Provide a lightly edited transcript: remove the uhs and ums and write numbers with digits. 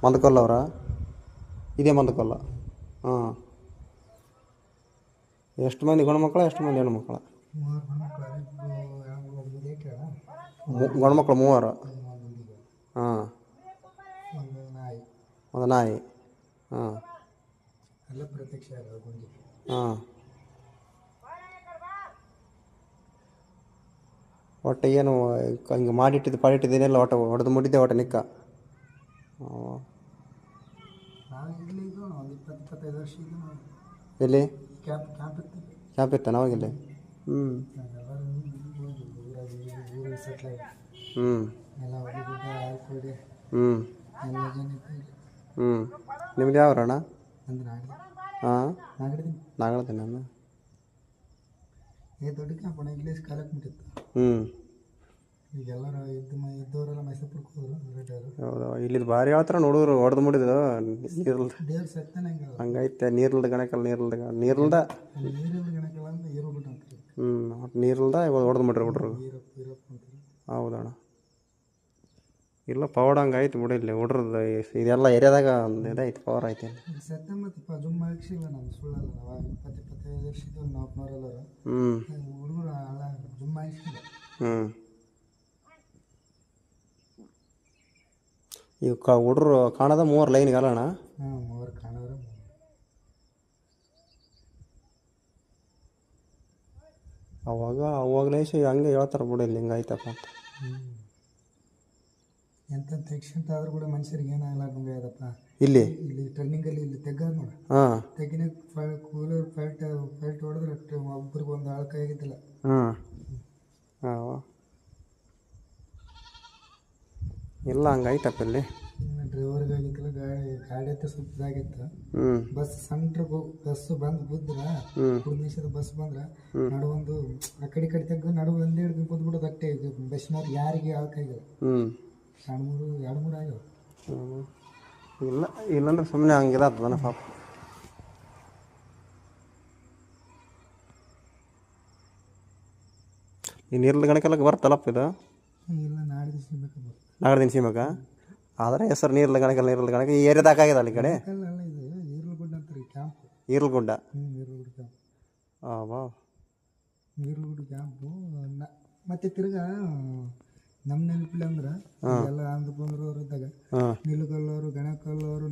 ಮಂದಕೊಲ್ಲ ಅವರ ಇದೇ ಮಂದಕೊಲ್ಲ. ಹಾಂ, ಎಷ್ಟು ಮಂದಿ ಗಂಡು ಎಷ್ಟು ಮಂದಿ ಹೆಣ್ಣು ಮಕ್ಕಳ? ಗಂಡು ಮಕ್ಕಳು 3. ಹಾಂ, ಒಂದು ನಾಯಿ. ಹಾಂ ಹಾಂ, ಒಟ್ಟು ಏನು ಹಿಂಗೆ ಪಾಡಿಟ್ಟಿದ್ದೇನೆಲ್ಲ ಒಟ್ಟು ಹೊಡೆದು ಮುಟ್ಟಿದ್ದೆ ಒಟ್ಟು ನಿಕ್ಕ. ಎಲ್ಲಿ ಕ್ಯಾಂಪ್ ಇತ್ತಾನ ಅವಾಗೆಲ್ಲಿ? ಹ್ಞೂ ಹ್ಞೂ ಹ್ಞೂ ಹ್ಞೂ. ನಿಮ್ದು ಯಾವ್ರಣ್ಣ? ಹಾಂ, ನಾಗಳ್ತೀನಿ ನಾನು. ಹ್ಞೂ, ಹೌದು. ಇಲ್ಲಿದ್ದು ಭಾರಿ ಹೇಳ್ತಾರ ನೋಡಿದ್ರು ಹೊಡೆದು ಮುಡಿದ್ರು ನೀರ್ಲ್ದ ಹಂಗೈತೆ. ನೀರ್ಲ್ದ ಗಣಕಲ್ಲ, ನೀರ್ಲ್ದ ಒಟ್ಟು ನೀರ್ಲ್ದ ಇವಾಗ ಹೊಡೆದು ಮುಟ್ರಿ ಹುಡ್ರು. ಹೌದಣ್ಣ. ಇಲ್ಲ ಪವಾಡ ಹಂಗೆ ಐತೆ ಬಿಡಿ. ಇಲ್ಲಿ ಹುಡ್ರದ್ದು ಇದೆಲ್ಲ ಏರಿಯಾದಾಗ ಒಂದು ಇದೈತೆ, ಪವರ್ ಐತೆ. ಹ್ಞೂ ಹ್ಞೂ. ಈಗ ಹುಡ್ರು ಕಾಣೋದ 3 ಲೈನ್ಗೆ ಅಲ್ಲಣ್ಣ? ಅವಾಗಲೇ ಹಂಗೆ ಹೇಳ್ತಾರೆ ಬಿಡಿ, ಇಲ್ಲಿ ಹಿಂಗೆ ಐತಪ್ಪ ಅಂತ. ಎಂತ ಆಕ್ಸಿಡೆಂಟ್ ಆದ್ರೂ ಕೂಡ ಮನುಷ್ಯರಿಗೆ ಏನಾಗಲಾರ್ದಂಗೆ ಇದಪ್ಪ. ಇಲ್ಲಿ ಟರ್ನಿಂಗಲ್ಲಿ ಇಲ್ಲಿ ತೆಗ್ಗ ನೋಡಿ, ಹಾಂ, ತೆಗಿನ ಕೂಲರ್ ಫೈಟ್ ಹೊಡೆದ್ರೆ ಒಬ್ರಿಗೆ ಒಂದು ಆಳ ಕೈ ಆಗಿದ್ದಿಲ್ಲ. ಹಾಂ ಹಾಂ, ಇಲ್ಲ ಹಂಗೆ ಐತಪ್ಪ ಇಲ್ಲಿ. ಡ್ರೈವರ್ಗೆ ಆಗಿತ್ತಲ್ಲ, ಗಾಡಿ ಹತ್ರ ಸ್ವಲ್ಪ ಇದಾಗಿತ್ತು. ಹ್ಞೂ, ಬಸ್ ಬಸ್ ಬಂದು ಬಿದ್ರೆ, 3 ನಿಮಿಷದ ಬಸ್ ಬಂದ್ರೆ ನಡುವೊಂದು ಆ ಕಡೆ ತೆಗ್ದು ನಡುವೆ ಒಂದೇ ಹಿಡ್ದು ಕೂತ್ಬಿಡೋದು ಅಟ್ಟೆ. ಬಸ್ನವ್ರು ಯಾರಿಗೆ ಆಳ ಕೈಗಿಲ್ಲ. ಹ್ಞೂ, 2-3 ಆಗ್ಯಾವ. ಇಲ್ಲ ಇಲ್ಲಂದ್ರೆ ಸುಮ್ಮನೆ ಹಂಗಿದಾಗ್ತದನ ಪಾಪ. ಈ ನೀರ್ಲ ಗಣಕೆಲ್ಲ ಬರ್ತಲ್ಲಪ್ಪ ಇದು? ಇಲ್ಲ, ನಾಳೆ ದಿವಸ ದಿನ ಸಿಗ್ಬೇಕಾ? ಆದರೆ ಹೆಸರು ನೀರ್ಲ ಗಣಕ ಈ ಏರಿಯಾದಾಗ ಆಗ್ಯದಲ್ಲ ಈ ಕಡೆ. ಅಲ್ಲ, ಇದು ಈರ್ಲಗುಡ್ಡ ಅಂತಾರೆ ಕ್ಯಾಂಪ್. ಈರ್ಲಗುಡ್ಡ. ಈರ್ಲಗುಡ್ಡ ಕ್ಯಾಂಪ್. ವಾ, ಈರ್ಲಗುಡ್ಡ ಕ್ಯಾಂಪು. ಮತ್ತೆ ತಿರ್ಗಾ ನಮ್ಮ ನೆನಪಿಲ್ಲ ಅಂದ್ರೆ ಎಲ್ಲ ಆಂಧ್ರ ಬಂದ್ರವ್ರು ಇದ್ದಾಗ ನಿಲುಗಲ್ಲವರು, ಗಣಕಲ್ಲವರು